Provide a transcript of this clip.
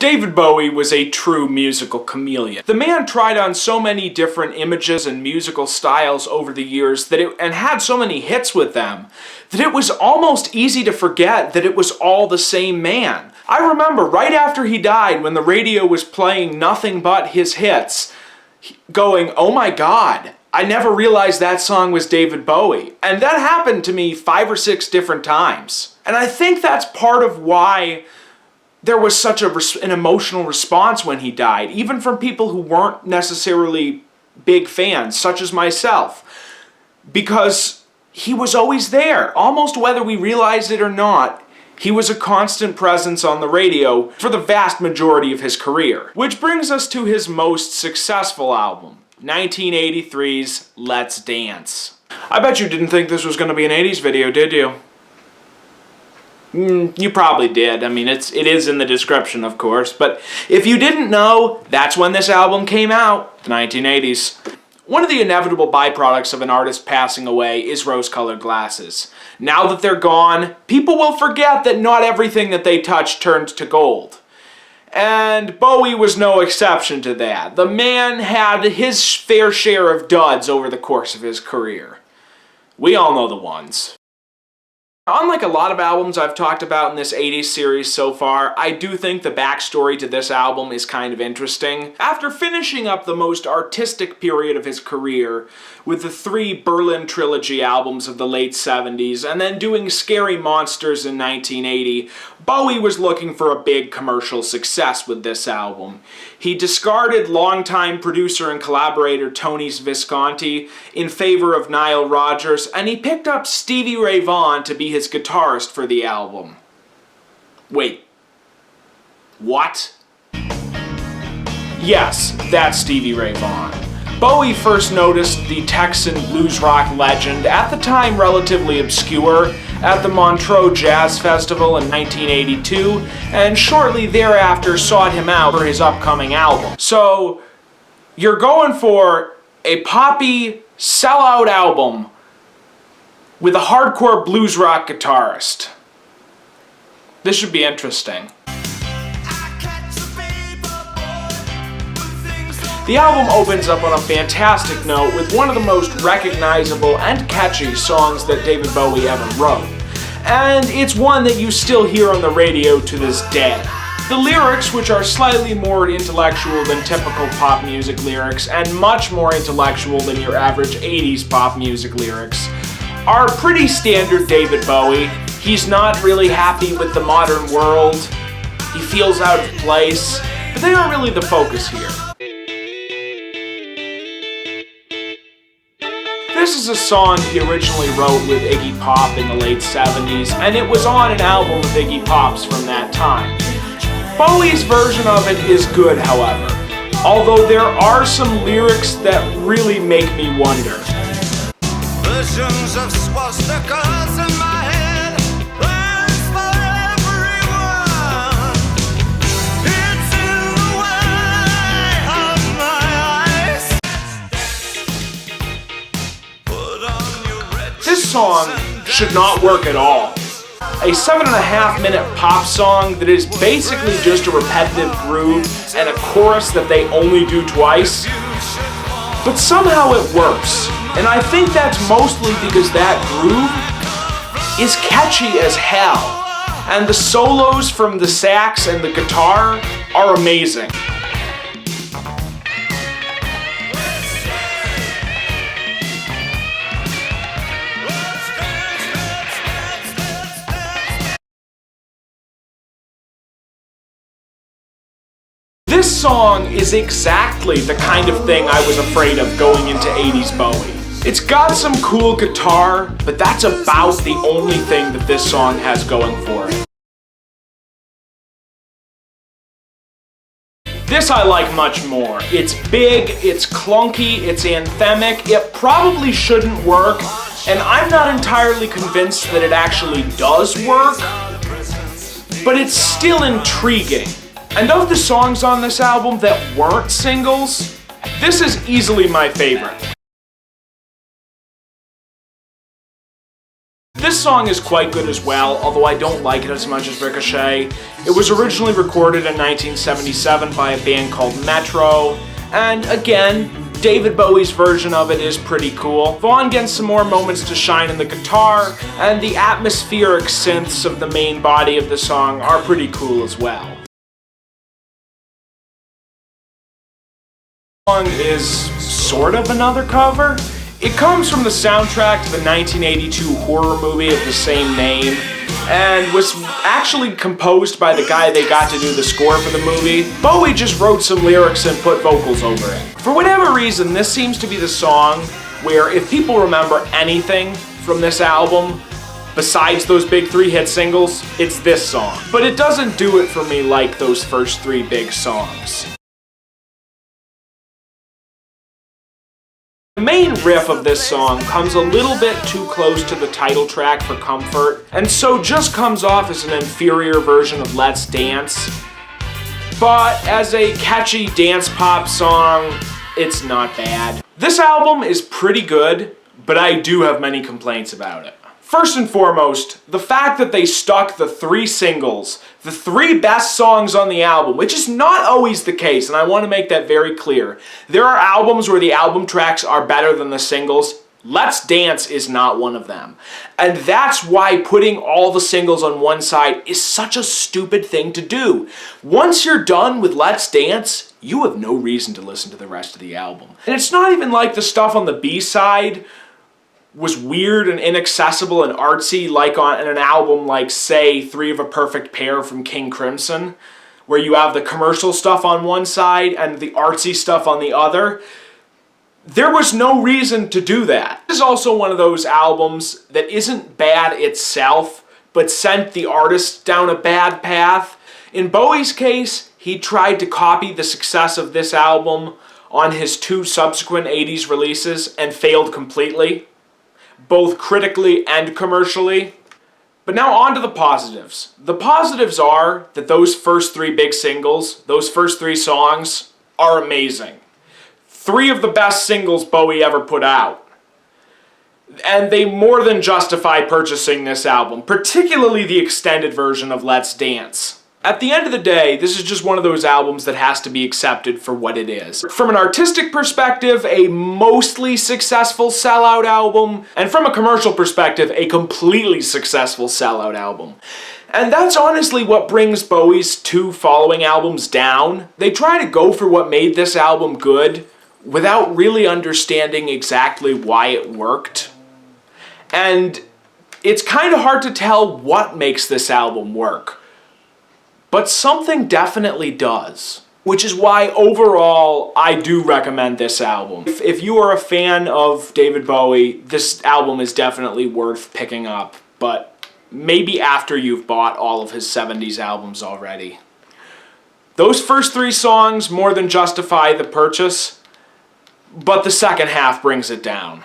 David Bowie was a true musical chameleon. The man tried on so many different images and musical styles over the years and had so many hits with them that it was almost easy to forget that it was all the same man. I remember right after he died, when the radio was playing nothing but his hits, going, "Oh my God, I never realized that song was David Bowie." And that happened to me 5 or 6 different times. And I think that's part of why there was such an emotional response when he died, even from people who weren't necessarily big fans, such as myself, because he was always there, almost whether we realized it or not. He was a constant presence on the radio for the vast majority of his career. Which brings us to his most successful album, 1983's Let's Dance. I bet you didn't think this was going to be an 80s video, did you? You probably did. I mean, it is in the description, of course, but if you didn't know, that's when this album came out, the 1980s. One of the inevitable byproducts of an artist passing away is rose-colored glasses. Now that they're gone, people will forget that not everything that they touch turns to gold. And Bowie was no exception to that. The man had his fair share of duds over the course of his career. We all know the ones. Unlike a lot of albums I've talked about in this 80s series so far, I do think the backstory to this album is kind of interesting. After finishing up the most artistic period of his career with the 3 Berlin Trilogy albums of the late 70s and then doing Scary Monsters in 1980, Bowie was looking for a big commercial success with this album. He discarded longtime producer and collaborator Tony Visconti in favor of Nile Rodgers, and he picked up Stevie Ray Vaughan to be his guitarist for the album. Wait. What? Yes, that's Stevie Ray Vaughan. Bowie first noticed the Texan blues rock legend, at the time relatively obscure, at the Montreux Jazz Festival in 1982, and shortly thereafter sought him out for his upcoming album. So, you're going for a poppy, sellout album with a hardcore blues rock guitarist. This should be interesting. The album opens up on a fantastic note with one of the most recognizable and catchy songs that David Bowie ever wrote. And it's one that you still hear on the radio to this day. The lyrics, which are slightly more intellectual than typical pop music lyrics, and much more intellectual than your average 80s pop music lyrics, are pretty standard David Bowie. He's not really happy with the modern world. He feels out of place, but they aren't really the focus here. This is a song he originally wrote with Iggy Pop in the late 70s, and it was on an album of Iggy Pop's from that time. Bowie's version of it is good, however, although there are some lyrics that really make me wonder. Visions of swastikas in my head, plans for everyone. It's in the way of my eyes. This song should not work at all. A 7.5-minute pop song that is basically just a repetitive groove and a chorus that they only do twice. But somehow it works. And I think that's mostly because that groove is catchy as hell. And the solos from the sax and the guitar are amazing. This song is exactly the kind of thing I was afraid of going into 80s Bowie. It's got some cool guitar, but that's about the only thing that this song has going for it. This I like much more. It's big, it's clunky, it's anthemic, it probably shouldn't work, and I'm not entirely convinced that it actually does work, but it's still intriguing. And of the songs on this album that weren't singles, this is easily my favorite. This song is quite good as well, although I don't like it as much as Ricochet. It was originally recorded in 1977 by a band called Metro, and again, David Bowie's version of it is pretty cool. Vaughn gets some more moments to shine in the guitar, and the atmospheric synths of the main body of the song are pretty cool as well. The song is sort of another cover. It comes from the soundtrack to the 1982 horror movie of the same name, and was actually composed by the guy they got to do the score for the movie. Bowie just wrote some lyrics and put vocals over it. For whatever reason, this seems to be the song where if people remember anything from this album, besides those big 3 hit singles, it's this song. But it doesn't do it for me like those first 3 big songs. The main riff of this song comes a little bit too close to the title track for comfort, and so just comes off as an inferior version of Let's Dance. But as a catchy dance pop song, it's not bad. This album is pretty good, but I do have many complaints about it. First and foremost, the fact that they stuck the 3 singles, the 3 best songs on the album, which is not always the case, and I want to make that very clear. There are albums where the album tracks are better than the singles. Let's Dance is not one of them. And that's why putting all the singles on one side is such a stupid thing to do. Once you're done with Let's Dance, you have no reason to listen to the rest of the album. And it's not even like the stuff on the B-side was weird and inaccessible and artsy like on an album like, say, 3 of a Perfect Pair from King Crimson, where you have the commercial stuff on one side and the artsy stuff on the other. There was no reason to do that. This is also one of those albums that isn't bad itself, but sent the artist down a bad path. In Bowie's case, he tried to copy the success of this album on his 2 subsequent 80s releases and failed completely, both critically and commercially. But now on to the positives. The positives are that those first 3 big singles, those first 3 songs, are amazing. 3 of the best singles Bowie ever put out. And they more than justify purchasing this album, particularly the extended version of Let's Dance. At the end of the day, this is just one of those albums that has to be accepted for what it is. From an artistic perspective, a mostly successful sellout album, and from a commercial perspective, a completely successful sellout album. And that's honestly what brings Bowie's 2 following albums down. They try to go for what made this album good without really understanding exactly why it worked. And it's kind of hard to tell what makes this album work. But something definitely does, which is why overall I do recommend this album. If you are a fan of David Bowie, this album is definitely worth picking up, but maybe after you've bought all of his 70s albums already. Those first 3 songs more than justify the purchase, but the second half brings it down.